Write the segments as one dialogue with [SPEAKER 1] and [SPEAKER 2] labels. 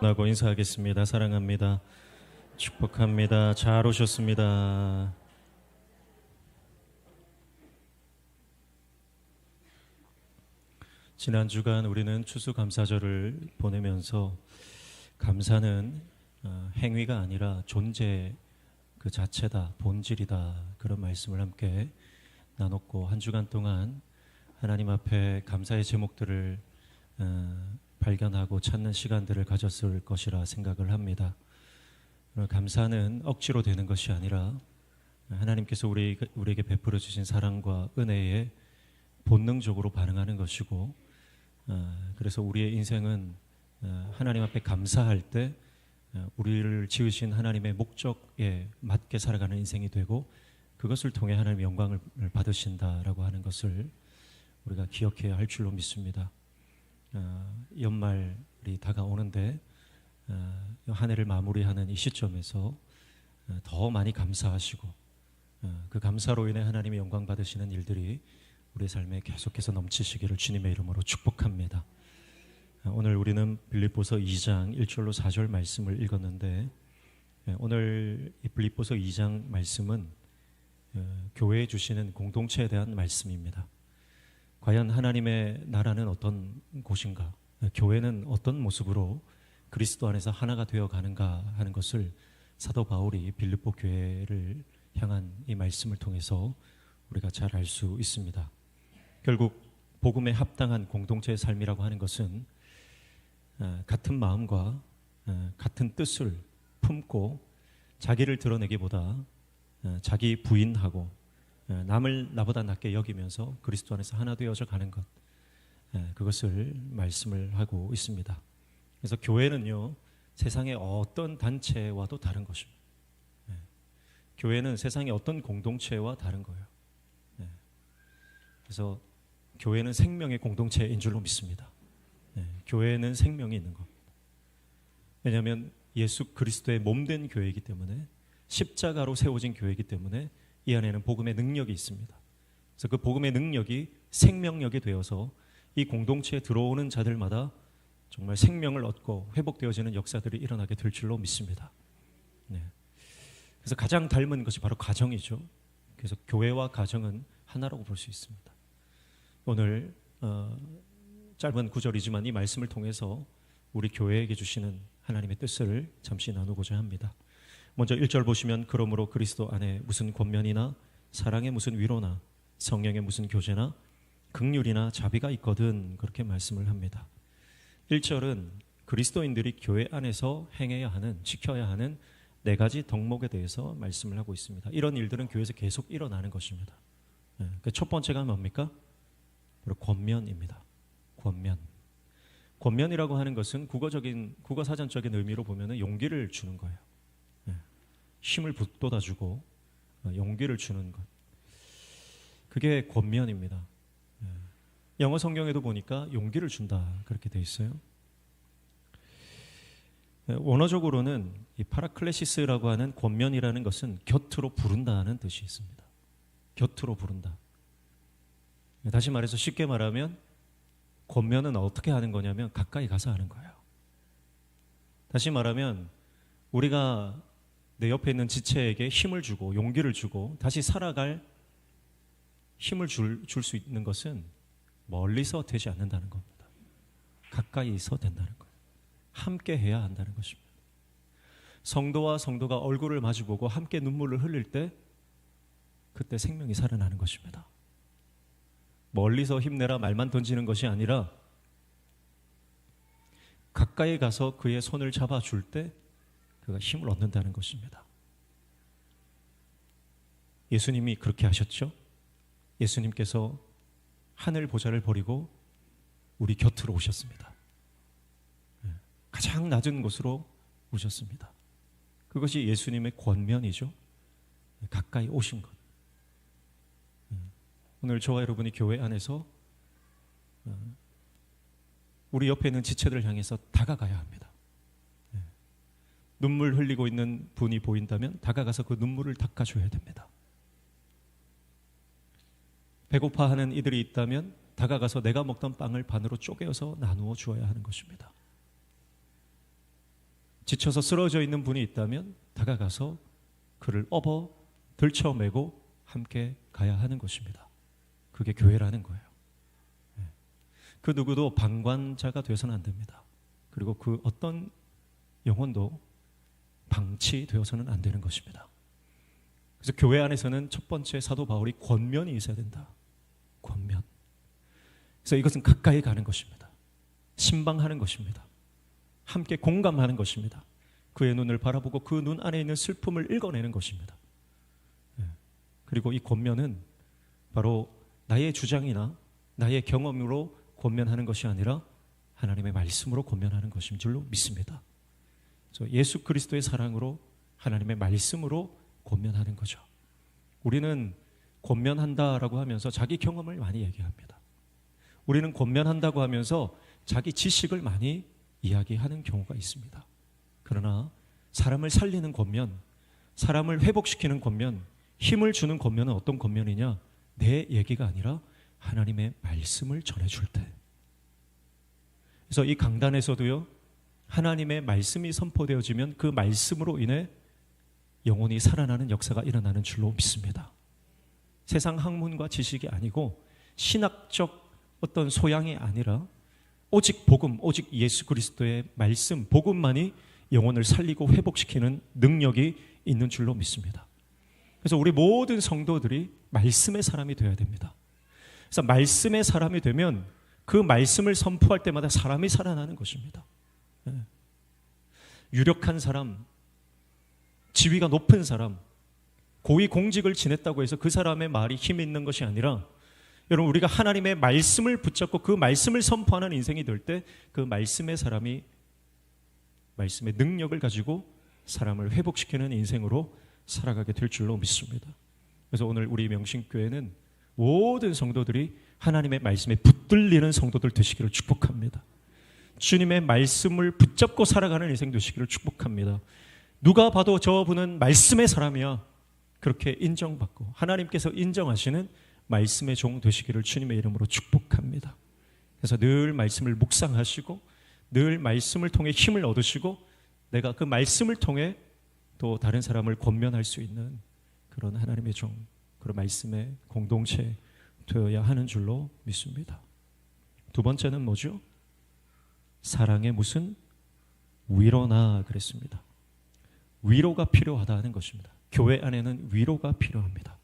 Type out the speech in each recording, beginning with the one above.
[SPEAKER 1] 하고 인사하겠습니다. 사랑합니다. 축복합니다. 잘 오셨습니다. 지난 주간 우리는 추수감사절을 보내면서 감사는 행위가 아니라 존재 그 자체다, 본질이다, 그런 말씀을 함께 나눴고, 한 주간 동안 하나님 앞에 감사의 제목들을 발견하고 찾는 시간들을 가졌을 것이라 생각을 합니다. 감사는 억지로 되는 것이 아니라 하나님께서 우리에게 베풀어 주신 사랑과 은혜에 본능적으로 반응하는 것이고, 그래서 우리의 인생은 하나님 앞에 감사할 때 우리를 지으신 하나님의 목적에 맞게 살아가는 인생이 되고, 그것을 통해 하나님의 영광을 받으신다라고 하는 것을 우리가 기억해야 할 줄로 믿습니다. 연말이 다가오는데 한 해를 마무리하는 이 시점에서 더 많이 감사하시고, 그 감사로 인해 하나님의 영광 받으시는 일들이 우리의 삶에 계속해서 넘치시기를 주님의 이름으로 축복합니다. 오늘 우리는 빌립보서 2장 1절로 4절 말씀을 읽었는데, 오늘 이 빌립보서 2장 말씀은 교회에 주시는 공동체에 대한 말씀입니다. 과연 하나님의 나라는 어떤 곳인가? 교회는 어떤 모습으로 그리스도 안에서 하나가 되어 가는가 하는 것을 사도 바울이 빌립보 교회를 향한 이 말씀을 통해서 우리가 잘 알 수 있습니다. 결국 복음에 합당한 공동체의 삶이라고 하는 것은 같은 마음과 같은 뜻을 품고 자기를 드러내기보다 자기 부인하고 남을 나보다 낮게 여기면서 그리스도 안에서 하나 되어져 가는 것, 그것을 말씀을 하고 있습니다. 그래서 교회는요, 세상의 어떤 단체와도 다른 것입니다. 교회는 세상의 어떤 공동체와 다른 거예요. 그래서 교회는 생명의 공동체인 줄로 믿습니다. 교회는 생명이 있는 겁니다. 왜냐하면 예수 그리스도의 몸된 교회이기 때문에, 십자가로 세워진 교회이기 때문에 이 안에는 복음의 능력이 있습니다. 그래서 그 복음의 능력이 생명력이 되어서 이 공동체에 들어오는 자들마다 정말 생명을 얻고 회복되어지는 역사들이 일어나게 될 줄로 믿습니다. 그래서 가장 닮은 것이 바로 가정이죠. 그래서 교회와 가정은 하나라고 볼 수 있습니다. 오늘 짧은 구절이지만 이 말씀을 통해서 우리 교회에게 주시는 하나님의 뜻을 잠시 나누고자 합니다. 먼저 1절 보시면, 그러므로 그리스도 안에 무슨 권면이나 사랑의 무슨 위로나 성령의 무슨 교제나 긍휼이나 자비가 있거든, 그렇게 말씀을 합니다. 1절은 그리스도인들이 교회 안에서 행해야 하는, 지켜야 하는 4가지 덕목에 대해서 말씀을 하고 있습니다. 이런 일들은 교회에서 계속 일어나는 것입니다. 그 첫 번째가 뭡니까? 바로 권면입니다. 권면. 권면이라고 하는 것은 국어 사전적인 의미로 보면 용기를 주는 거예요. 힘을 북돋아주고 용기를 주는 것, 그게 권면입니다. 영어 성경에도 보니까 용기를 준다, 그렇게 돼 있어요. 원어적으로는 이 파라클레시스라고 하는 권면이라는 것은 곁으로 부른다는 뜻이 있습니다. 곁으로 부른다. 다시 말해서, 쉽게 말하면 권면은 어떻게 하는 거냐면 가까이 가서 하는 거예요. 다시 말하면 우리가 내 옆에 있는 지체에게 힘을 주고 용기를 주고 다시 살아갈 힘을 줄 수 있는 것은 멀리서 되지 않는다는 겁니다. 가까이서 된다는 거예요. 함께 해야 한다는 것입니다. 성도와 성도가 얼굴을 마주보고 함께 눈물을 흘릴 때, 그때 생명이 살아나는 것입니다. 멀리서 힘내라 말만 던지는 것이 아니라 가까이 가서 그의 손을 잡아줄 때 그가 힘을 얻는다는 것입니다. 예수님이 그렇게 하셨죠. 예수님께서 하늘 보좌를 버리고 우리 곁으로 오셨습니다. 가장 낮은 곳으로 오셨습니다. 그것이 예수님의 권면이죠. 가까이 오신 것. 오늘 저와 여러분이 교회 안에서 우리 옆에 있는 지체들을 향해서 다가가야 합니다. 눈물 흘리고 있는 분이 보인다면 다가가서 그 눈물을 닦아줘야 됩니다. 배고파하는 이들이 있다면 다가가서 내가 먹던 빵을 반으로 쪼개어서 나누어 주어야 하는 것입니다. 지쳐서 쓰러져 있는 분이 있다면 다가가서 그를 업어 들쳐매고 함께 가야 하는 것입니다. 그게 교회라는 거예요. 그 누구도 방관자가 되어서는 안 됩니다. 그리고 그 어떤 영혼도 방치되어서는 안 되는 것입니다. 그래서 교회 안에서는 첫 번째 사도 바울이 권면이 있어야 된다. 권면. 그래서 이것은 가까이 가는 것입니다. 신방하는 것입니다. 함께 공감하는 것입니다. 그의 눈을 바라보고 그 눈 안에 있는 슬픔을 읽어내는 것입니다. 그리고 이 권면은 바로 나의 주장이나 나의 경험으로 권면하는 것이 아니라 하나님의 말씀으로 권면하는 것인 줄로 믿습니다. 그래서 예수 그리스도의 사랑으로 하나님의 말씀으로 권면하는 거죠. 우리는 권면한다라고 하면서 자기 경험을 많이 얘기합니다. 우리는 권면한다고 하면서 자기 지식을 많이 이야기하는 경우가 있습니다. 그러나 사람을 살리는 권면, 사람을 회복시키는 권면, 힘을 주는 권면은 어떤 권면이냐? 내 얘기가 아니라 하나님의 말씀을 전해줄 때. 그래서 이 강단에서도요, 하나님의 말씀이 선포되어지면 그 말씀으로 인해 영혼이 살아나는 역사가 일어나는 줄로 믿습니다. 세상 학문과 지식이 아니고 신학적 어떤 소양이 아니라 오직 복음, 오직 예수 그리스도의 말씀, 복음만이 영혼을 살리고 회복시키는 능력이 있는 줄로 믿습니다. 그래서 우리 모든 성도들이 말씀의 사람이 되어야 됩니다. 그래서 말씀의 사람이 되면 그 말씀을 선포할 때마다 사람이 살아나는 것입니다. 유력한 사람, 지위가 높은 사람, 고위 공직을 지냈다고 해서 그 사람의 말이 힘이 있는 것이 아니라 여러분 우리가 하나님의 말씀을 붙잡고 그 말씀을 선포하는 인생이 될 때 그 말씀의 사람이 말씀의 능력을 가지고 사람을 회복시키는 인생으로 살아가게 될 줄로 믿습니다. 그래서 오늘 우리 명신교회는 모든 성도들이 하나님의 말씀에 붙들리는 성도들 되시기를 축복합니다. 주님의 말씀을 붙잡고 살아가는 인생 되시기를 축복합니다. 누가 봐도 저분은 말씀의 사람이야. 그렇게 인정받고 하나님께서 인정하시는 말씀의 종 되시기를 주님의 이름으로 축복합니다. 그래서 늘 말씀을 묵상하시고 늘 말씀을 통해 힘을 얻으시고 내가 그 말씀을 통해 또 다른 사람을 권면할 수 있는 그런 하나님의 종, 그런 말씀의 공동체 되어야 하는 줄로 믿습니다. 두 번째는 뭐죠? 사랑의 무슨 위로나 그랬습니다. 위로가 필요하다는 것입니다. 교회 안에는 위로가 필요합니다.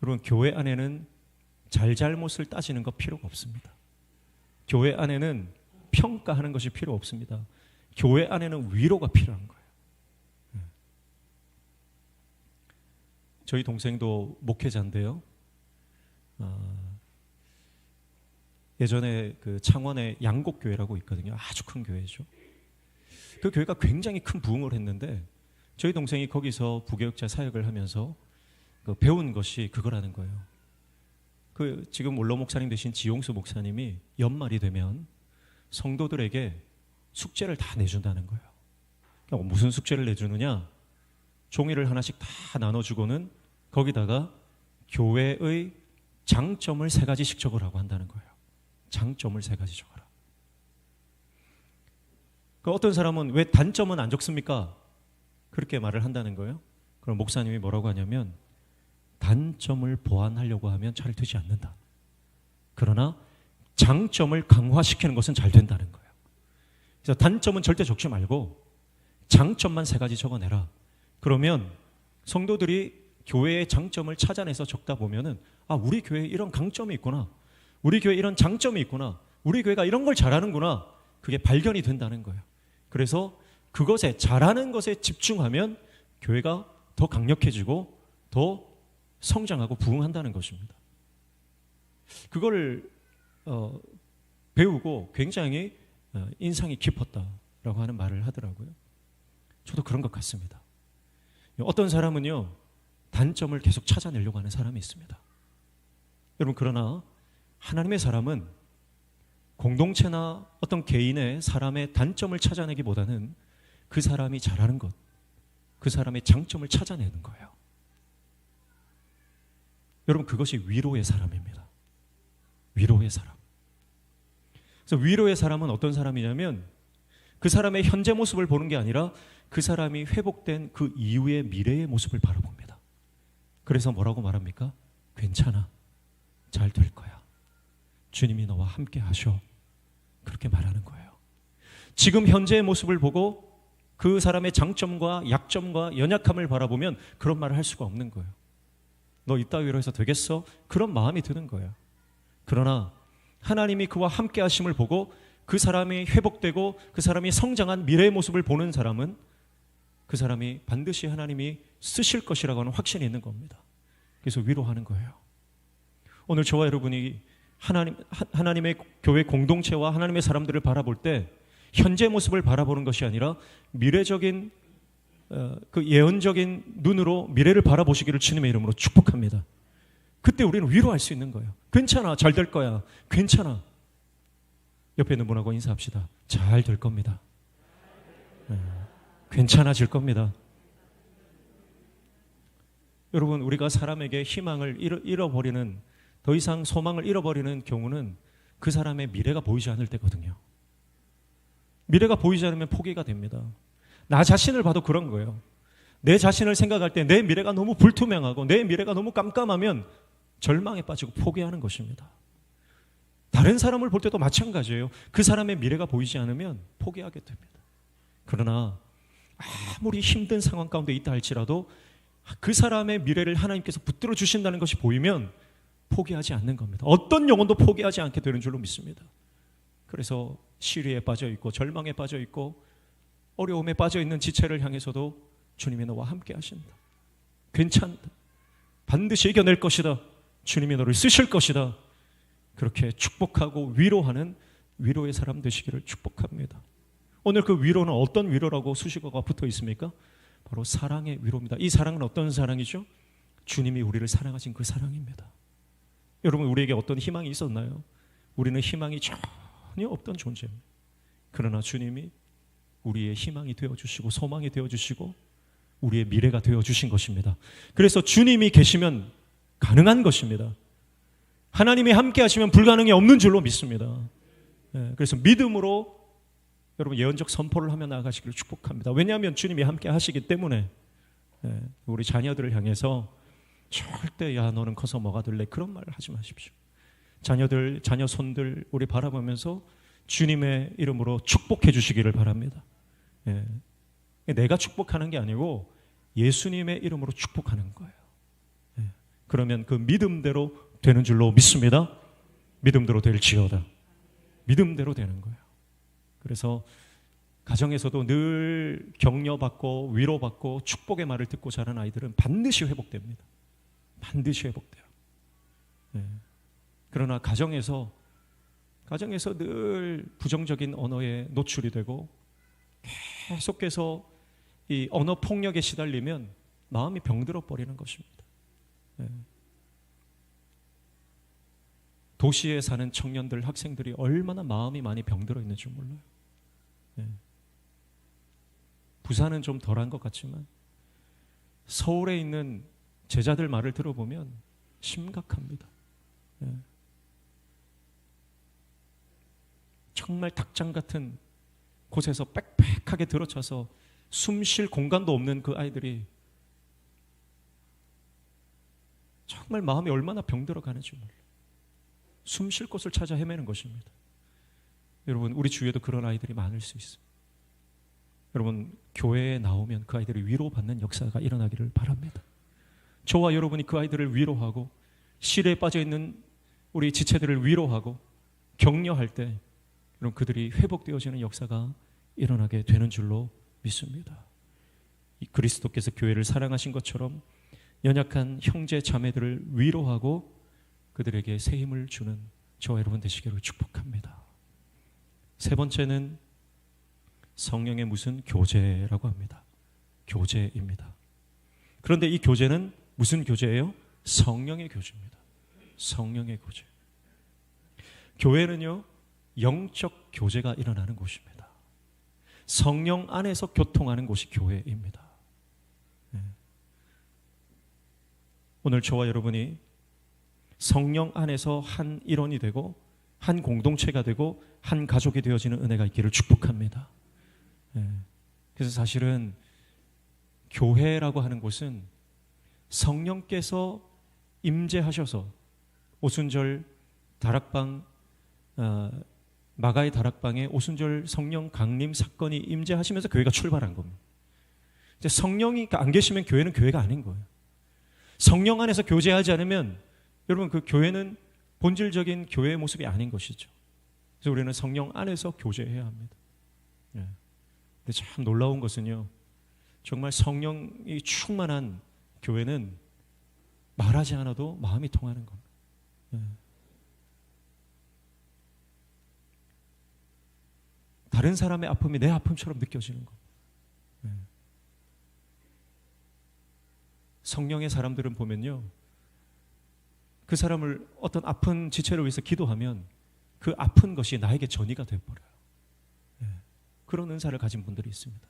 [SPEAKER 1] 여러분 교회 안에는 잘잘못을 따지는 거 필요가 없습니다. 교회 안에는 평가하는 것이 필요 없습니다. 교회 안에는 위로가 필요한 거예요. 저희 동생도 목회자인데요. 예전에 그 창원에 양곡교회라고 있거든요. 아주 큰 교회죠. 그 교회가 굉장히 큰 부흥을 했는데 저희 동생이 거기서 부교육자 사역을 하면서 그 배운 것이 그거라는 거예요. 그 지금 원로 목사님 되신 지용수 목사님이 연말이 되면 성도들에게 숙제를 다 내준다는 거예요. 그러니까 무슨 숙제를 내주느냐? 종이를 하나씩 다 나눠주고는 거기다가 교회의 장점을 3가지씩 적으라고 한다는 거예요. 장점을 3가지 적어라. 그 어떤 사람은 왜 단점은 안 적습니까? 그렇게 말을 한다는 거예요. 그럼 목사님이 뭐라고 하냐면 단점을 보완하려고 하면 잘 되지 않는다. 그러나 장점을 강화시키는 것은 잘 된다는 거예요. 그래서 단점은 절대 적지 말고 장점만 3가지 적어내라. 그러면 성도들이 교회의 장점을 찾아내서 적다 보면은 아, 우리 교회에 이런 강점이 있구나. 우리 교회에 이런 장점이 있구나. 우리 교회가 이런 걸 잘하는구나. 그게 발견이 된다는 거예요. 그래서 그것에 잘하는 것에 집중하면 교회가 더 강력해지고 더 성장하고 부흥한다는 것입니다. 그걸 배우고 굉장히 인상이 깊었다라고 하는 말을 하더라고요. 저도 그런 것 같습니다. 어떤 사람은요, 단점을 계속 찾아내려고 하는 사람이 있습니다. 여러분, 그러나 하나님의 사람은 공동체나 어떤 개인의 사람의 단점을 찾아내기보다는 그 사람이 잘하는 것, 그 사람의 장점을 찾아내는 거예요. 여러분, 그것이 위로의 사람입니다. 위로의 사람. 그래서 위로의 사람은 어떤 사람이냐면 그 사람의 현재 모습을 보는 게 아니라 그 사람이 회복된 그 이후의 미래의 모습을 바라봅니다. 그래서 뭐라고 말합니까? 괜찮아. 잘 될 거야. 주님이 너와 함께 하셔. 그렇게 말하는 거예요. 지금 현재의 모습을 보고 그 사람의 장점과 약점과 연약함을 바라보면 그런 말을 할 수가 없는 거예요. 너 이따위로 해서 되겠어? 그런 마음이 드는 거예요. 그러나 하나님이 그와 함께 하심을 보고 그 사람이 회복되고 그 사람이 성장한 미래의 모습을 보는 사람은 그 사람이 반드시 하나님이 쓰실 것이라고 하는 확신이 있는 겁니다. 그래서 위로하는 거예요. 오늘 저와 여러분이 하나님의 교회 공동체와 하나님의 사람들을 바라볼 때 현재 모습을 바라보는 것이 아니라 미래적인 그 예언적인 눈으로 미래를 바라보시기를 주님의 이름으로 축복합니다. 그때 우리는 위로할 수 있는 거예요. 괜찮아, 잘 될 거야. 괜찮아. 옆에 있는 분하고 인사합시다. 잘 될 겁니다. 괜찮아질 겁니다. 여러분, 우리가 사람에게 희망을 잃어버리는, 더 이상 소망을 잃어버리는 경우는 그 사람의 미래가 보이지 않을 때거든요. 미래가 보이지 않으면 포기가 됩니다. 나 자신을 봐도 그런 거예요. 내 자신을 생각할 때 내 미래가 너무 불투명하고 내 미래가 너무 깜깜하면 절망에 빠지고 포기하는 것입니다. 다른 사람을 볼 때도 마찬가지예요. 그 사람의 미래가 보이지 않으면 포기하게 됩니다. 그러나 아무리 힘든 상황 가운데 있다 할지라도 그 사람의 미래를 하나님께서 붙들어 주신다는 것이 보이면 포기하지 않는 겁니다. 어떤 영혼도 포기하지 않게 되는 줄로 믿습니다. 그래서 시리에 빠져 있고 절망에 빠져 있고 어려움에 빠져 있는 지체를 향해서도 주님이 너와 함께 하신다. 괜찮다. 반드시 이겨낼 것이다. 주님이 너를 쓰실 것이다. 그렇게 축복하고 위로하는 위로의 사람 되시기를 축복합니다. 오늘 그 위로는 어떤 위로라고 수식어가 붙어 있습니까? 바로 사랑의 위로입니다. 이 사랑은 어떤 사랑이죠? 주님이 우리를 사랑하신 그 사랑입니다. 여러분, 우리에게 어떤 희망이 있었나요? 우리는 희망이 전혀 없던 존재입니다. 그러나 주님이 우리의 희망이 되어주시고 소망이 되어주시고 우리의 미래가 되어주신 것입니다. 그래서 주님이 계시면 가능한 것입니다. 하나님이 함께 하시면 불가능이 없는 줄로 믿습니다. 그래서 믿음으로 여러분 예언적 선포를 하며 나아가시기를 축복합니다. 왜냐하면 주님이 함께 하시기 때문에 우리 자녀들을 향해서 절대 야 너는 커서 뭐가 될래 그런 말을 하지 마십시오. 자녀들, 자녀 손들 우리 바라보면서 주님의 이름으로 축복해 주시기를 바랍니다. 내가 축복하는 게 아니고 예수님의 이름으로 축복하는 거예요. 그러면 그 믿음대로 되는 줄로 믿습니다. 믿음대로 될지어다. 믿음대로 되는 거예요. 그래서 가정에서도 늘 격려받고 위로받고 축복의 말을 듣고 자란 아이들은 반드시 회복됩니다. 반드시 회복돼요. 그러나 가정에서 늘 부정적인 언어에 노출이 되고 계속해서 이 언어 폭력에 시달리면 마음이 병들어 버리는 것입니다. 도시에 사는 청년들, 학생들이 얼마나 마음이 많이 병들어 있는지 몰라요. 부산은 좀 덜한 것 같지만 서울에 있는 제자들 말을 들어보면 심각합니다. 정말 닭장 같은 곳에서 빽빽하게 들어차서 숨 쉴 공간도 없는 그 아이들이 정말 마음이 얼마나 병들어 가는지 몰라요. 숨 쉴 곳을 찾아 헤매는 것입니다. 여러분, 우리 주위에도 그런 아이들이 많을 수 있어요. 여러분, 교회에 나오면 그 아이들이 위로받는 역사가 일어나기를 바랍니다. 저와 여러분이 그 아이들을 위로하고 시대에 빠져있는 우리 지체들을 위로하고 격려할 때 여러분 그들이 회복되어지는 역사가 일어나게 되는 줄로 믿습니다. 이 그리스도께서 교회를 사랑하신 것처럼 연약한 형제 자매들을 위로하고 그들에게 새 힘을 주는 저와 여러분 되시기를 축복합니다. 세 번째는 성령의 무슨 교제라고 합니다. 교제입니다. 그런데 이 교제는 무슨 교제예요? 성령의 교제입니다. 성령의 교제. 교회는요, 영적 교제가 일어나는 곳입니다. 성령 안에서 교통하는 곳이 교회입니다. 오늘 저와 여러분이 성령 안에서 한 일원이 되고 한 공동체가 되고 한 가족이 되어지는 은혜가 있기를 축복합니다. 예. 그래서 사실은 교회라고 하는 곳은 성령께서 임재하셔서 오순절 다락방, 마가의 다락방에 오순절 성령 강림 사건이 임재하시면서 교회가 출발한 겁니다. 이제 성령이 안 계시면 교회는 교회가 아닌 거예요. 성령 안에서 교제하지 않으면 여러분 그 교회는 본질적인 교회의 모습이 아닌 것이죠. 그래서 우리는 성령 안에서 교제해야 합니다. 예. 근데 참 놀라운 것은요, 정말 성령이 충만한 교회는 말하지 않아도 마음이 통하는 겁니다. 예. 다른 사람의 아픔이 내 아픔처럼 느껴지는 겁니다. 예. 성령의 사람들은 보면요, 그 사람을 어떤 아픈 지체를 위해서 기도하면 그 아픈 것이 나에게 전이가 되어버려요. 예. 그런 은사를 가진 분들이 있습니다.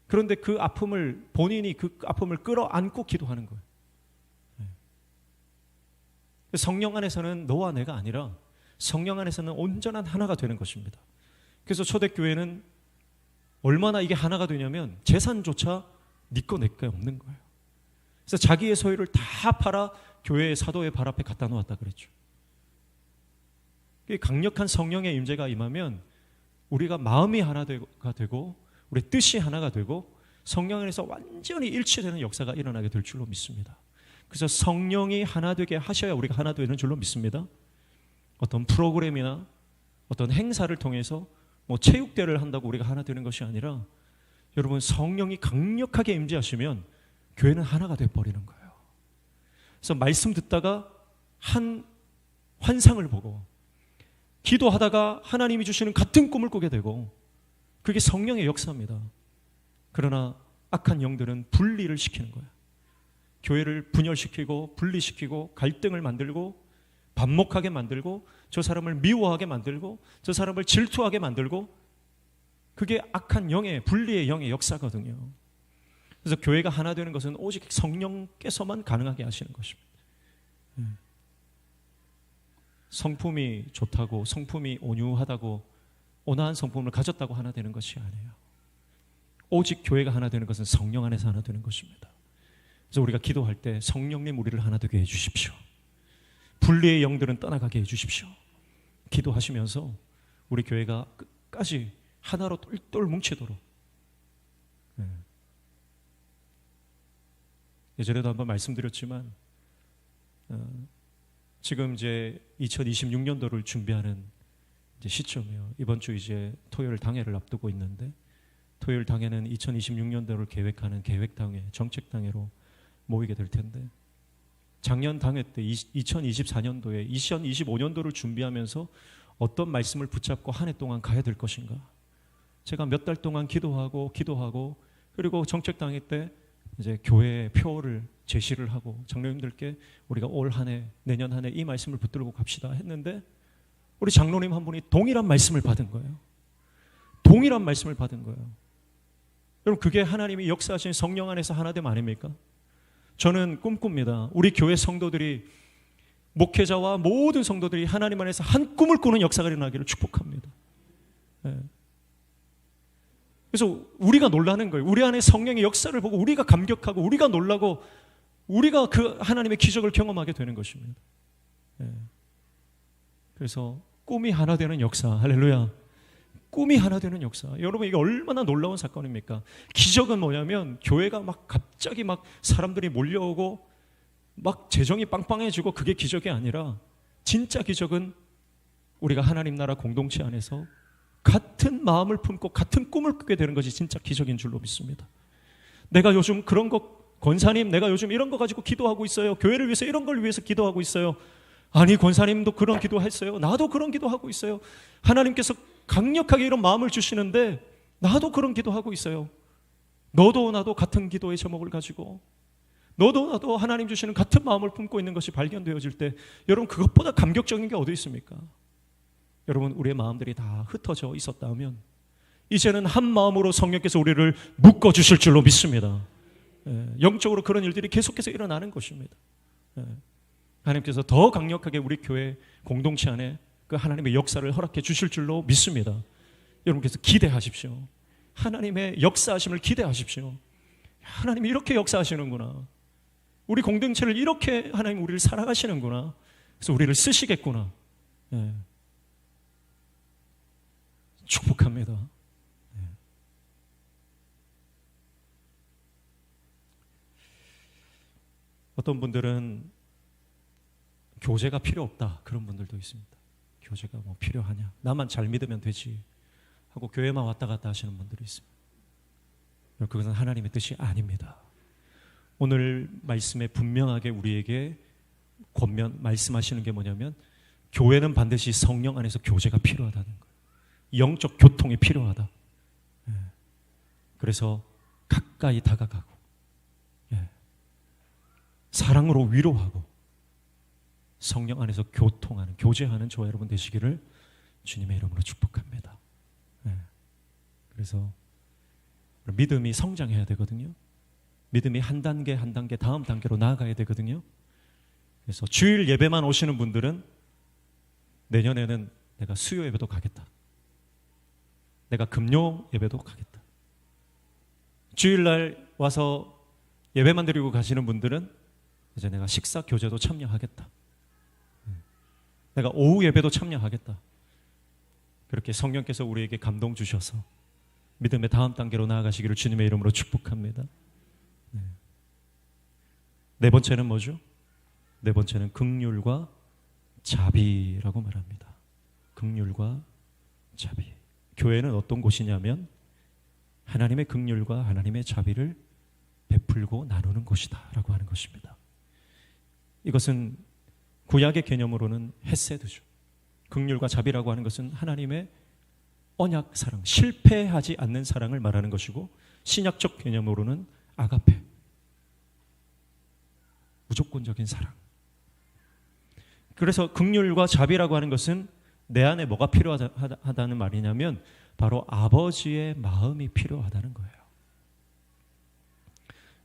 [SPEAKER 1] 그런데 그 아픔을 본인이 그 아픔을 끌어안고 기도하는 거예요. 예. 성령 안에서는 너와 내가 아니라 성령 안에서는 온전한 하나가 되는 것입니다. 그래서 초대교회는 얼마나 이게 하나가 되냐면 재산조차 네 거 내 거 없는 거예요. 그래서 자기의 소유를 다 팔아 교회의 사도의 발 앞에 갖다 놓았다 그랬죠. 강력한 성령의 임재가 임하면 우리가 마음이 하나가 되고 우리 뜻이 하나가 되고 성령 안에서 완전히 일치되는 역사가 일어나게 될 줄로 믿습니다. 그래서 성령이 하나 되게 하셔야 우리가 하나 되는 줄로 믿습니다. 어떤 프로그램이나 어떤 행사를 통해서 뭐 체육대회를 한다고 우리가 하나 되는 것이 아니라 여러분 성령이 강력하게 임재하시면 교회는 하나가 되어버리는 거예요. 그래서 말씀 듣다가 한 환상을 보고 기도하다가 하나님이 주시는 같은 꿈을 꾸게 되고 그게 성령의 역사입니다. 그러나 악한 영들은 분리를 시키는 거예요. 교회를 분열시키고 분리시키고 갈등을 만들고 반목하게 만들고 저 사람을 미워하게 만들고 저 사람을 질투하게 만들고 그게 악한 영의 분리의 영의 역사거든요. 그래서 교회가 하나 되는 것은 오직 성령께서만 가능하게 하시는 것입니다. 성품이 좋다고 성품이 온유하다고 온화한 성품을 가졌다고 하나 되는 것이 아니에요. 오직 교회가 하나 되는 것은 성령 안에서 하나 되는 것입니다. 그래서 우리가 기도할 때 성령님 우리를 하나 되게 해주십시오. 분리의 영들은 떠나가게 해주십시오. 기도하시면서 우리 교회가 끝까지 하나로 똘똘 뭉치도록. 예전에도 한번 말씀드렸지만 지금 이제 2026년도를 준비하는 이제 시점이에요. 이번 주 이제 토요일 당회를 앞두고 있는데 토요일 당회는 2026년도를 계획하는 계획당회, 정책당회로 모이게 될 텐데 작년 당회 때 2024년도에 2025년도를 준비하면서 어떤 말씀을 붙잡고 한 해 동안 가야 될 것인가. 제가 몇 달 동안 기도하고 그리고 정책당회 때 이제 교회의 표를 제시를 하고 장로님들께 우리가 올 한 해, 내년 한 해 이 말씀을 붙들고 갑시다 했는데 우리 장로님 한 분이 동일한 말씀을 받은 거예요. 동일한 말씀을 받은 거예요. 여러분 그게 하나님이 역사하신 성령 안에서 하나됨 아닙니까? 저는 꿈꿉니다. 우리 교회 성도들이 목회자와 모든 성도들이 하나님 안에서 한 꿈을 꾸는 역사가 일어나기를 축복합니다. 네. 그래서 우리가 놀라는 거예요. 우리 안에 성령의 역사를 보고 우리가 감격하고 우리가 놀라고 우리가 그 하나님의 기적을 경험하게 되는 것입니다. 네. 그래서 꿈이 하나 되는 역사, 할렐루야. 꿈이 하나 되는 역사. 여러분 이게 얼마나 놀라운 사건입니까? 기적은 뭐냐면 교회가 막 갑자기 막 사람들이 몰려오고 막 재정이 빵빵해지고 그게 기적이 아니라 진짜 기적은 우리가 하나님 나라 공동체 안에서 같은 마음을 품고 같은 꿈을 꾸게 되는 것이 진짜 기적인 줄로 믿습니다. 내가 요즘 그런 거 권사님 내가 요즘 이런 거 가지고 기도하고 있어요. 교회를 위해서 이런 걸 위해서 기도하고 있어요. 아니 권사님도 그런 기도했어요. 나도 그런 기도하고 있어요. 하나님께서 강력하게 이런 마음을 주시는데 나도 그런 기도하고 있어요. 너도 나도 같은 기도의 제목을 가지고 너도 나도 하나님 주시는 같은 마음을 품고 있는 것이 발견되어질 때 여러분 그것보다 감격적인 게 어디 있습니까? 여러분 우리의 마음들이 다 흩어져 있었다면 이제는 한 마음으로 성령께서 우리를 묶어주실 줄로 믿습니다. 영적으로 그런 일들이 계속해서 일어나는 것입니다. 하나님께서 더 강력하게 우리 교회 공동체 안에 그 하나님의 역사를 허락해 주실 줄로 믿습니다. 여러분께서 기대하십시오. 하나님의 역사하심을 기대하십시오. 하나님이 이렇게 역사하시는구나. 우리 공동체를 이렇게 하나님 우리를 사랑하시는구나. 그래서 우리를 쓰시겠구나. 예. 축복합니다. 예. 어떤 분들은 교제가 필요 없다, 그런 분들도 있습니다. 교제가 뭐 필요하냐, 나만 잘 믿으면 되지 하고 교회만 왔다 갔다 하시는 분들이 있습니다. 그것은 하나님의 뜻이 아닙니다. 오늘 말씀에 분명하게 우리에게 말씀하시는 게 뭐냐면, 교회는 반드시 성령 안에서 교제가 필요하다는 거예요. 영적 교통이 필요하다. 예. 그래서 가까이 다가가고, 예. 사랑으로 위로하고, 성령 안에서 교통하는, 교제하는 저와 여러분 되시기를 주님의 이름으로 축복합니다. 예. 그래서 믿음이 성장해야 되거든요. 믿음이 한 단계 한 단계 다음 단계로 나아가야 되거든요. 그래서 주일 예배만 오시는 분들은 내년에는 내가 수요 예배도 가겠다, 내가 금요 예배도 가겠다. 주일날 와서 예배만 드리고 가시는 분들은 이제 내가 식사 교제도 참여하겠다, 내가 오후 예배도 참여하겠다. 그렇게 성령께서 우리에게 감동 주셔서 믿음의 다음 단계로 나아가시기를 주님의 이름으로 축복합니다. 네 번째는 뭐죠? 네 번째는 긍휼과 자비라고 말합니다. 긍휼과 자비. 교회는 어떤 곳이냐면 하나님의 긍휼과 하나님의 자비를 베풀고 나누는 곳이다 라고 하는 것입니다. 이것은 구약의 개념으로는 헤세드죠. 긍휼과 자비라고 하는 것은 하나님의 언약 사랑, 실패하지 않는 사랑을 말하는 것이고, 신약적 개념으로는 아가페, 무조건적인 사랑. 그래서 긍휼과 자비라고 하는 것은 내 안에 뭐가 필요하다는 말이냐면 바로 아버지의 마음이 필요하다는 거예요.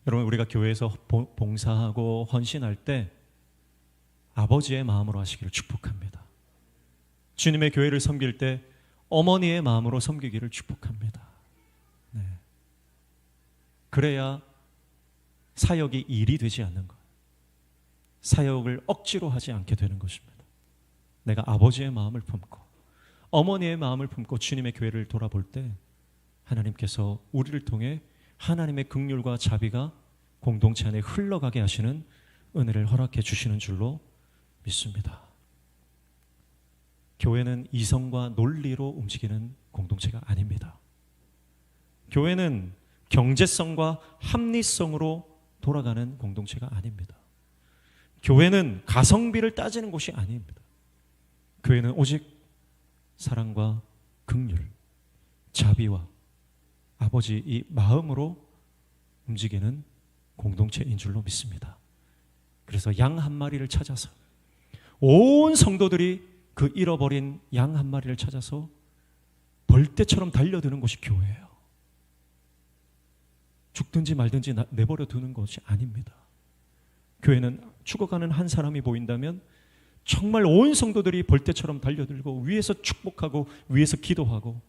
[SPEAKER 1] 여러분, 우리가 교회에서 봉사하고 헌신할 때 아버지의 마음으로 하시기를 축복합니다. 주님의 교회를 섬길 때 어머니의 마음으로 섬기기를 축복합니다. 네. 그래야 사역이 일이 되지 않는 것, 사역을 억지로 하지 않게 되는 것입니다. 내가 아버지의 마음을 품고 어머니의 마음을 품고 주님의 교회를 돌아볼 때 하나님께서 우리를 통해 하나님의 긍휼과 자비가 공동체 안에 흘러가게 하시는 은혜를 허락해 주시는 줄로 믿습니다. 교회는 이성과 논리로 움직이는 공동체가 아닙니다. 교회는 경제성과 합리성으로 돌아가는 공동체가 아닙니다. 교회는 가성비를 따지는 곳이 아닙니다. 교회는 오직 사랑과 긍휼, 자비와 아버지 이 마음으로 움직이는 공동체인 줄로 믿습니다. 그래서 양 한 마리를 찾아서 온 성도들이 그 잃어버린 양 한 마리를 찾아서 벌떼처럼 달려드는 곳이 교회예요. 죽든지 말든지 내버려 두는 것이 아닙니다. 교회는 죽어가는 한 사람이 보인다면 정말 온 성도들이 벌떼처럼 달려들고 위에서 축복하고 위에서 기도하고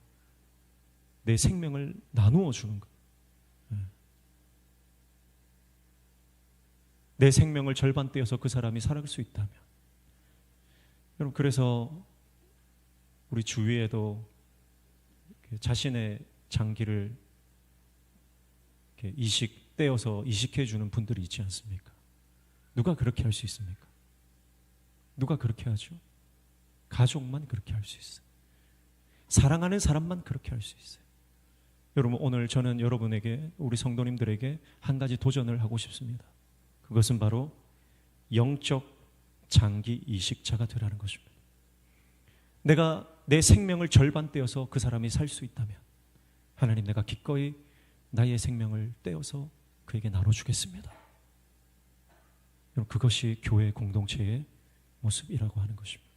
[SPEAKER 1] 내 생명을 나누어 주는 것. 내 생명을 절반 떼어서 그 사람이 살아갈 수 있다면, 여러분, 그래서 우리 주위에도 자신의 장기를 떼어서 이식해 주는 분들이 있지 않습니까? 누가 그렇게 할 수 있습니까? 누가 그렇게 하죠? 가족만 그렇게 할 수 있어요. 사랑하는 사람만 그렇게 할 수 있어요. 여러분, 오늘 저는 여러분에게, 우리 성도님들에게 한 가지 도전을 하고 싶습니다. 그것은 바로 영적 장기 이식자가 되라는 것입니다. 내가 내 생명을 절반 떼어서 그 사람이 살 수 있다면 하나님, 내가 기꺼이 나의 생명을 떼어서 그에게 나눠주겠습니다. 여러분, 그것이 교회 공동체의 모습이라고 하는 것입니다.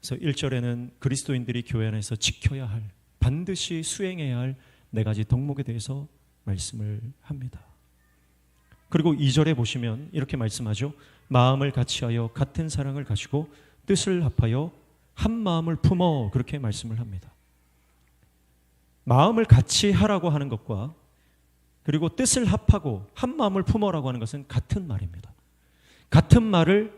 [SPEAKER 1] 그래서 1절에는 그리스도인들이 교회 안에서 지켜야 할, 반드시 수행해야 할 네 가지 덕목에 대해서 말씀을 합니다. 그리고 2절에 보시면 이렇게 말씀하죠. 마음을 같이하여 같은 사랑을 가지고 뜻을 합하여 한 마음을 품어, 그렇게 말씀을 합니다. 마음을 같이 하라고 하는 것과 그리고 뜻을 합하고 한 마음을 품어라고 하는 것은 같은 말입니다. 같은 말을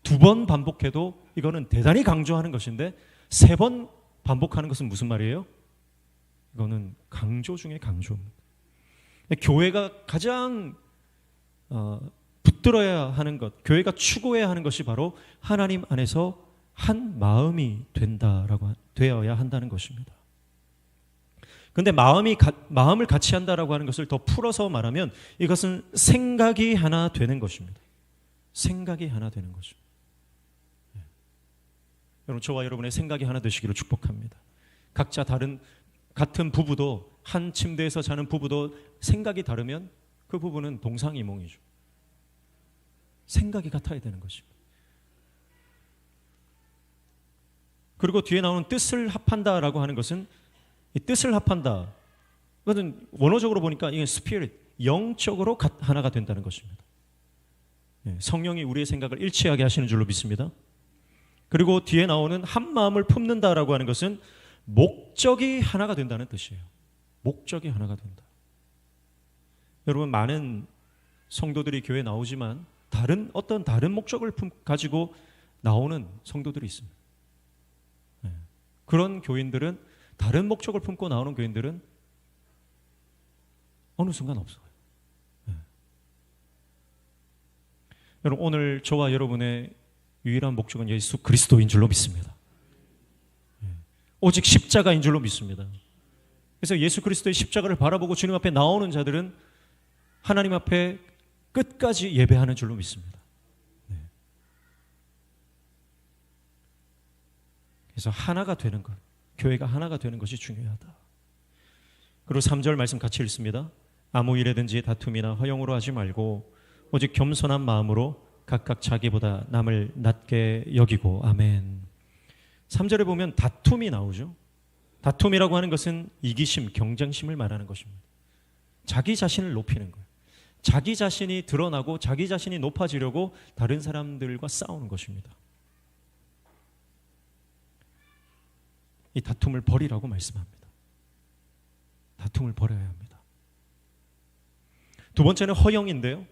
[SPEAKER 1] 2번 반복해도 이거는 대단히 강조하는 것인데 3번 반복하는 것은 무슨 말이에요? 이거는 강조 중에 강조입니다. 교회가 가장 붙들어야 하는 것, 교회가 추구해야 하는 것이 바로 하나님 안에서 한 마음이 되어야 한다는 것입니다. 그런데 마음을 같이 한다라고 하는 것을 더 풀어서 말하면 이것은 생각이 하나 되는 것입니다. 생각이 하나 되는 것입니다. 여러분, 저와 여러분의 생각이 하나 되시기를 축복합니다. 각자 같은 부부도, 한 침대에서 자는 부부도 생각이 다르면 그 부부는 동상이몽이죠. 생각이 같아야 되는 것입니다. 그리고 뒤에 나오는 뜻을 합한다라고 하는 것은 이 뜻을 합한다. 그것은 원어적으로 보니까 이게 스피릿, 영적으로 하나가 된다는 것입니다. 성령이 우리의 생각을 일치하게 하시는 줄로 믿습니다. 그리고 뒤에 나오는 한 마음을 품는다라고 하는 것은 목적이 하나가 된다는 뜻이에요. 목적이 하나가 된다. 여러분, 많은 성도들이 교회에 나오지만 어떤 다른 목적을 가지고 나오는 성도들이 있습니다. 그런 교인들은, 다른 목적을 품고 나오는 교인들은 어느 순간 없어요. 여러분, 오늘 저와 여러분의 유일한 목적은 예수 그리스도인 줄로 믿습니다. 오직 십자가인 줄로 믿습니다. 그래서 예수 그리스도의 십자가를 바라보고 주님 앞에 나오는 자들은 하나님 앞에 끝까지 예배하는 줄로 믿습니다. 그래서 하나가 되는 것, 교회가 하나가 되는 것이 중요하다. 그리고 3절 말씀 같이 읽습니다. 아무 일에든지 다툼이나 허영으로 하지 말고 오직 겸손한 마음으로 각각 자기보다 남을 낮게 여기고. 아멘. 3절에 보면 다툼이 나오죠. 다툼이라고 하는 것은 이기심, 경쟁심을 말하는 것입니다. 자기 자신을 높이는 거예요. 자기 자신이 드러나고 자기 자신이 높아지려고 다른 사람들과 싸우는 것입니다. 이 다툼을 버리라고 말씀합니다. 다툼을 버려야 합니다. 두 번째는 허영인데요.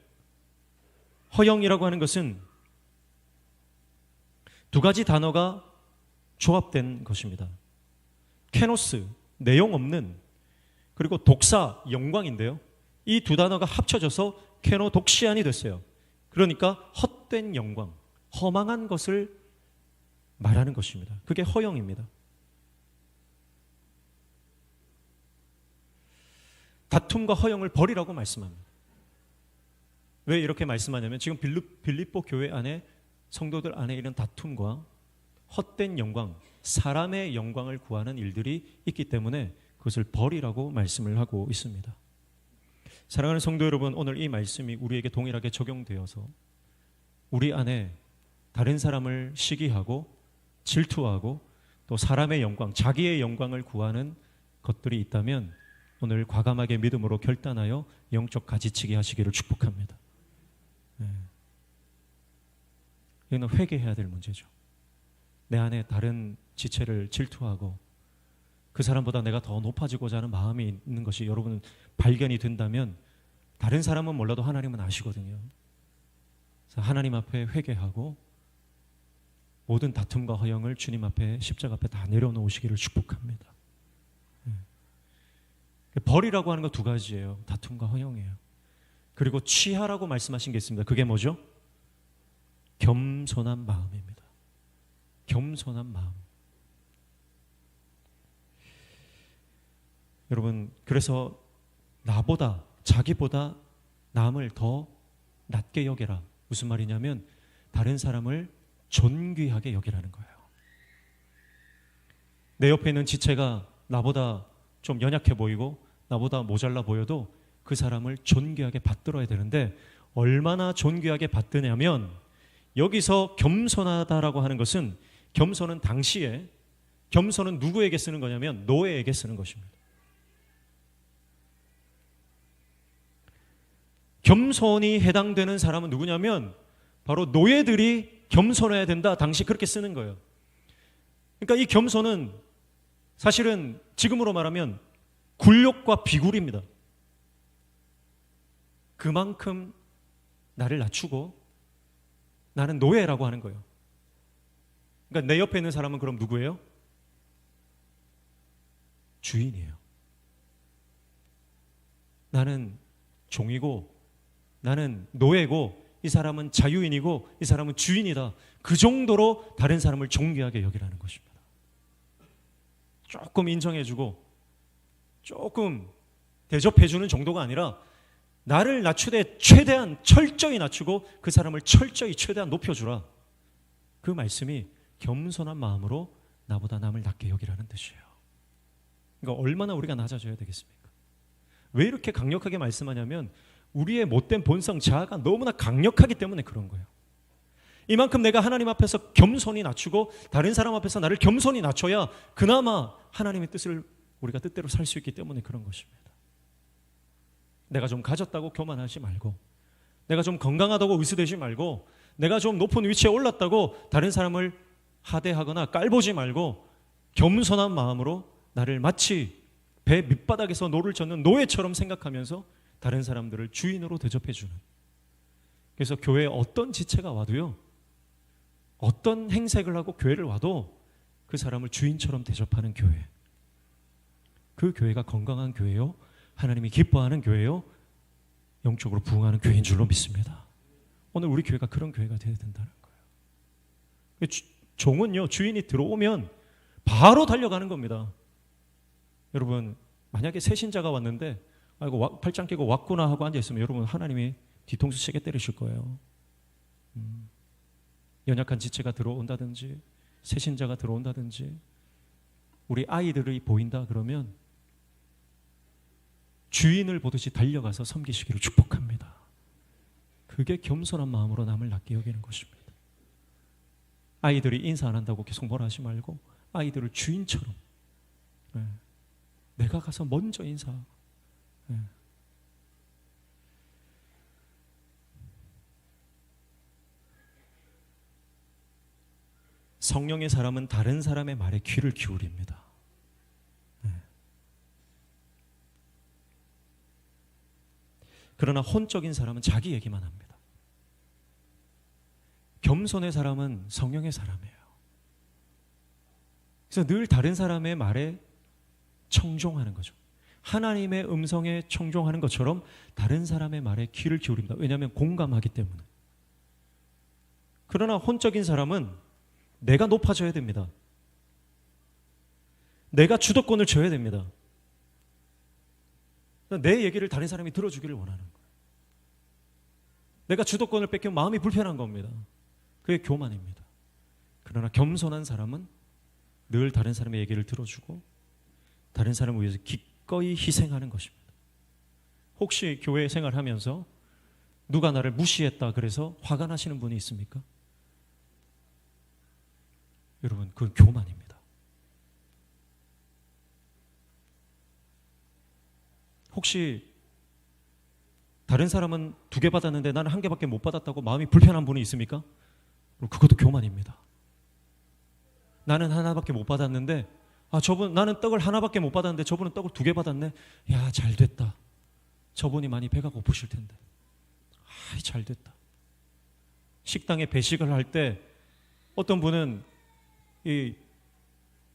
[SPEAKER 1] 허영이라고 하는 것은 2가지 단어가 조합된 것입니다. 케노스, 내용 없는, 그리고 독사, 영광인데요. 이 2 단어가 합쳐져서 케노독시안이 됐어요. 그러니까 헛된 영광, 허망한 것을 말하는 것입니다. 그게 허영입니다. 다툼과 허영을 버리라고 말씀합니다. 왜 이렇게 말씀하냐면 지금 빌립보 교회 안에, 성도들 안에 이런 다툼과 헛된 영광, 사람의 영광을 구하는 일들이 있기 때문에 그것을 버리라고 말씀을 하고 있습니다. 사랑하는 성도 여러분, 오늘 이 말씀이 우리에게 동일하게 적용되어서 우리 안에 다른 사람을 시기하고 질투하고 또 사람의 영광, 자기의 영광을 구하는 것들이 있다면 오늘 과감하게 믿음으로 결단하여 영적 가지치기 하시기를 축복합니다. 이거는 회개해야 될 문제죠. 내 안에 다른 지체를 질투하고 그 사람보다 내가 더 높아지고자 하는 마음이 있는 것이 여러분 발견이 된다면, 다른 사람은 몰라도 하나님은 아시거든요. 그래서 하나님 앞에 회개하고 모든 다툼과 허영을 주님 앞에, 십자가 앞에 다 내려놓으시기를 축복합니다. 버리라고 하는 거 2가지예요. 다툼과 허영이에요. 그리고 취하라고 말씀하신 게 있습니다. 그게 뭐죠? 겸손한 마음입니다. 겸손한 마음. 여러분, 그래서 나보다, 자기보다 남을 더 낮게 여겨라. 무슨 말이냐면 다른 사람을 존귀하게 여기라는 거예요. 내 옆에 있는 지체가 나보다 좀 연약해 보이고 나보다 모자라 보여도 그 사람을 존귀하게 받들어야 되는데, 얼마나 존귀하게 받드냐면, 여기서 겸손하다라고 하는 것은, 겸손은 당시에, 겸손은 누구에게 쓰는 거냐면 노예에게 쓰는 것입니다. 겸손이 해당되는 사람은 누구냐면 바로 노예들이 겸손해야 된다, 당시 그렇게 쓰는 거예요. 그러니까 이 겸손은 사실은 지금으로 말하면 굴욕과 비굴입니다. 그만큼 나를 낮추고 나는 노예라고 하는 거예요. 그러니까 내 옆에 있는 사람은 그럼 누구예요? 주인이에요. 나는 종이고 나는 노예고 이 사람은 자유인이고 이 사람은 주인이다. 그 정도로 다른 사람을 존귀하게 여기라는 것입니다. 조금 인정해주고 조금 대접해주는 정도가 아니라 나를 낮추되 최대한 철저히 낮추고 그 사람을 철저히 최대한 높여주라. 그 말씀이 겸손한 마음으로 나보다 남을 낮게 여기라는 뜻이에요. 그러니까 얼마나 우리가 낮아져야 되겠습니까? 왜 이렇게 강력하게 말씀하냐면 우리의 못된 본성 자아가 너무나 강력하기 때문에 그런 거예요. 이만큼 내가 하나님 앞에서 겸손히 낮추고 다른 사람 앞에서 나를 겸손히 낮춰야 그나마 하나님의 뜻을 우리가 뜻대로 살 수 있기 때문에 그런 것입니다. 내가 좀 가졌다고 교만하지 말고, 내가 좀 건강하다고 의수되지 말고, 내가 좀 높은 위치에 올랐다고 다른 사람을 하대하거나 깔보지 말고 겸손한 마음으로 나를 마치 배 밑바닥에서 노를 젓는 노예처럼 생각하면서 다른 사람들을 주인으로 대접해주는. 그래서 교회에 어떤 지체가 와도요, 어떤 행색을 하고 교회를 와도 그 사람을 주인처럼 대접하는 교회, 그 교회가 건강한 교회요, 하나님이 기뻐하는 교회요, 영적으로 부흥하는 교회인 줄로 믿습니다. 오늘 우리 교회가 그런 교회가 되어야 된다는 거예요. 종은요, 주인이 들어오면 바로 달려가는 겁니다. 여러분, 만약에 새 신자가 왔는데 아이고 팔짱 끼고 왔구나 하고 앉아있으면 여러분 하나님이 뒤통수 세게 때리실 거예요. 연약한 지체가 들어온다든지 새 신자가 들어온다든지 우리 아이들이 보인다 그러면 주인을 보듯이 달려가서 섬기시기를 축복합니다. 그게 겸손한 마음으로 남을 낮게 여기는 것입니다. 아이들이 인사 안 한다고 계속 뭐라 하지 말고 아이들을 주인처럼, 내가 가서 먼저 인사하고, 성령의 사람은 다른 사람의 말에 귀를 기울입니다. 그러나 혼적인 사람은 자기 얘기만 합니다. 겸손의 사람은 성령의 사람이에요. 그래서 늘 다른 사람의 말에 청종하는 거죠. 하나님의 음성에 청종하는 것처럼 다른 사람의 말에 귀를 기울입니다. 왜냐하면 공감하기 때문에. 그러나 혼적인 사람은 내가 높아져야 됩니다. 내가 주도권을 져야 됩니다. 내 얘기를 다른 사람이 들어주기를 원하는 거예요. 내가 주도권을 뺏기면 마음이 불편한 겁니다. 그게 교만입니다. 그러나 겸손한 사람은 늘 다른 사람의 얘기를 들어주고 다른 사람을 위해서 기꺼이 희생하는 것입니다. 혹시 교회 생활하면서 누가 나를 무시했다 그래서 화가 나시는 분이 있습니까? 여러분, 그건 교만입니다. 혹시 다른 사람은 2개 받았는데 나는 1개밖에 못 받았다고 마음이 불편한 분이 있습니까? 그것도 교만입니다. 나는 하나밖에 못 받았는데 나는 떡을 하나밖에 못 받았는데 저분은 떡을 2개 받았네. 야, 잘 됐다. 저분이 많이 배가 고프실 텐데. 잘 됐다. 식당에 배식을 할 때 어떤 분은 이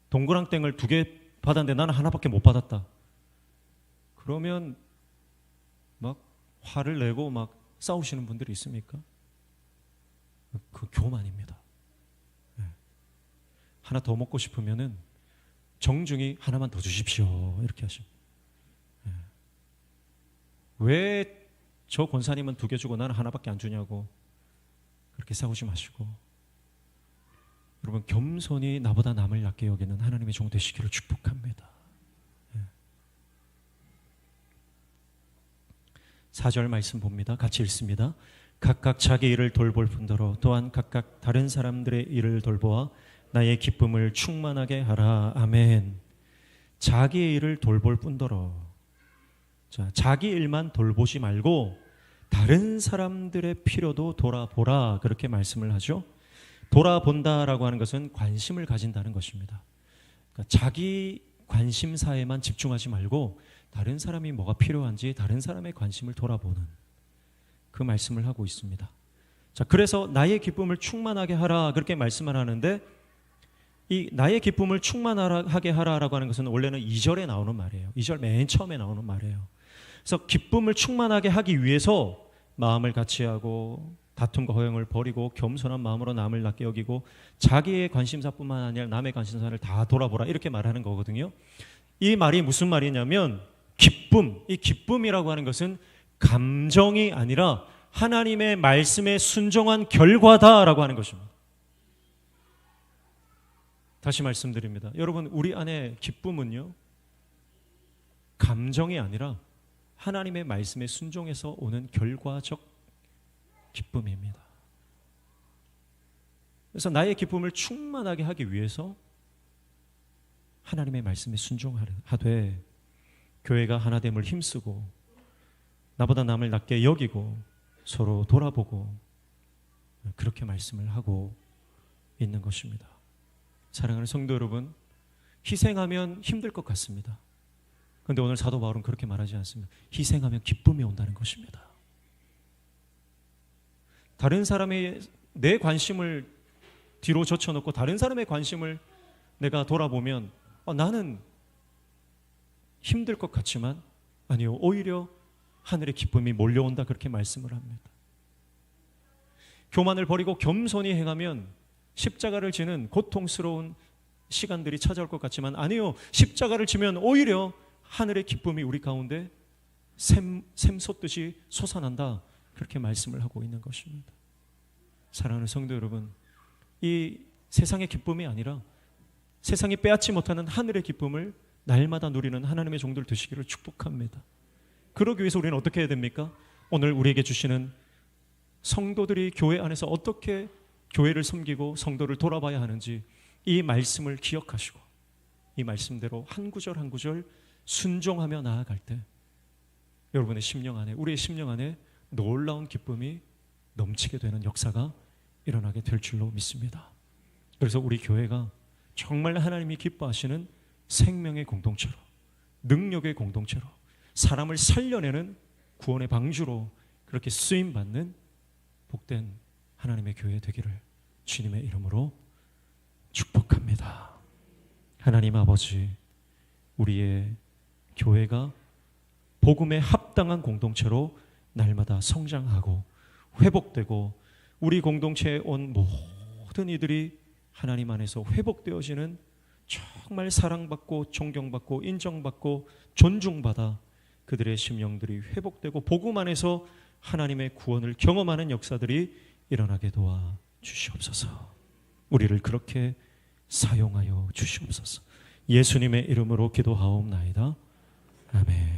[SPEAKER 1] 동그랑땡을 2개 받았는데 나는 하나밖에 못 받았다. 그러면 막 화를 내고 막 싸우시는 분들이 있습니까? 그 교만입니다. 하나 더 먹고 싶으면은 정중히 하나만 더 주십시오. 이렇게 하십니다. 왜 저 권사님은 2개 주고 나는 하나밖에 안 주냐고 그렇게 싸우지 마시고, 여러분, 겸손히 나보다 남을 낮게 여기는 하나님의 종 되시기를 축복합니다. 4절 말씀 봅니다. 같이 읽습니다. 각각 자기 일을 돌볼 뿐더러 또한 각각 다른 사람들의 일을 돌보아 나의 기쁨을 충만하게 하라. 아멘. 자기의 일을 돌볼 뿐더러, 자, 자기 일만 돌보지 말고 다른 사람들의 필요도 돌아보라, 그렇게 말씀을 하죠. 돌아본다라고 하는 것은 관심을 가진다는 것입니다. 그러니까 자기 관심사에만 집중하지 말고 다른 사람이 뭐가 필요한지 다른 사람의 관심을 돌아보는 그 말씀을 하고 있습니다. 자, 그래서 나의 기쁨을 충만하게 하라 그렇게 말씀을 하는데, 이 나의 기쁨을 충만하게 하라라고 하는 것은 원래는 2절에 나오는 말이에요. 2절 맨 처음에 나오는 말이에요. 그래서 기쁨을 충만하게 하기 위해서 마음을 같이하고 다툼과 허영을 버리고 겸손한 마음으로 남을 낮게 여기고 자기의 관심사뿐만 아니라 남의 관심사를 다 돌아보라 이렇게 말하는 거거든요. 이 말이 무슨 말이냐면 기쁨, 이 기쁨이라고 하는 것은 감정이 아니라 하나님의 말씀에 순종한 결과다라고 하는 것입니다. 다시 말씀드립니다. 여러분, 우리 안에 기쁨은요, 감정이 아니라 하나님의 말씀에 순종해서 오는 결과적 기쁨입니다. 그래서 나의 기쁨을 충만하게 하기 위해서 하나님의 말씀에 순종하되 교회가 하나됨을 힘쓰고 나보다 남을 낮게 여기고 서로 돌아보고 그렇게 말씀을 하고 있는 것입니다. 사랑하는 성도 여러분, 희생하면 힘들 것 같습니다. 그런데 오늘 사도 바울은 그렇게 말하지 않습니다. 희생하면 기쁨이 온다는 것입니다. 다른 사람의 내 관심을 뒤로 젖혀놓고 다른 사람의 관심을 내가 돌아보면 나는 힘들 것 같지만 아니요, 오히려 하늘의 기쁨이 몰려온다 그렇게 말씀을 합니다. 교만을 버리고 겸손히 행하면 십자가를 지는 고통스러운 시간들이 찾아올 것 같지만 아니요, 십자가를 지면 오히려 하늘의 기쁨이 우리 가운데 샘솟듯이 솟아난다 그렇게 말씀을 하고 있는 것입니다. 사랑하는 성도 여러분, 이 세상의 기쁨이 아니라 세상이 빼앗지 못하는 하늘의 기쁨을 날마다 누리는 하나님의 종들 되시기를 축복합니다. 그러기 위해서 우리는 어떻게 해야 됩니까? 오늘 우리에게 주시는 성도들이 교회 안에서 어떻게 교회를 섬기고 성도를 돌아봐야 하는지 이 말씀을 기억하시고 이 말씀대로 한 구절 한 구절 순종하며 나아갈 때 여러분의 심령 안에, 우리의 심령 안에 놀라운 기쁨이 넘치게 되는 역사가 일어나게 될 줄로 믿습니다. 그래서 우리 교회가 정말 하나님이 기뻐하시는 생명의 공동체로, 능력의 공동체로, 사람을 살려내는 구원의 방주로 그렇게 쓰임받는 복된 하나님의 교회 되기를 주님의 이름으로 축복합니다. 하나님 아버지, 우리의 교회가 복음에 합당한 공동체로 날마다 성장하고 회복되고 우리 공동체에 온 모든 이들이 하나님 안에서 회복되어지는 정말 사랑받고 존경받고 인정받고 존중받아 그들의 심령들이 회복되고 복음 안에서 하나님의 구원을 경험하는 역사들이 일어나게 도와 주시옵소서. 우리를 그렇게 사용하여 주시옵소서. 예수님의 이름으로 기도하옵나이다. 아멘.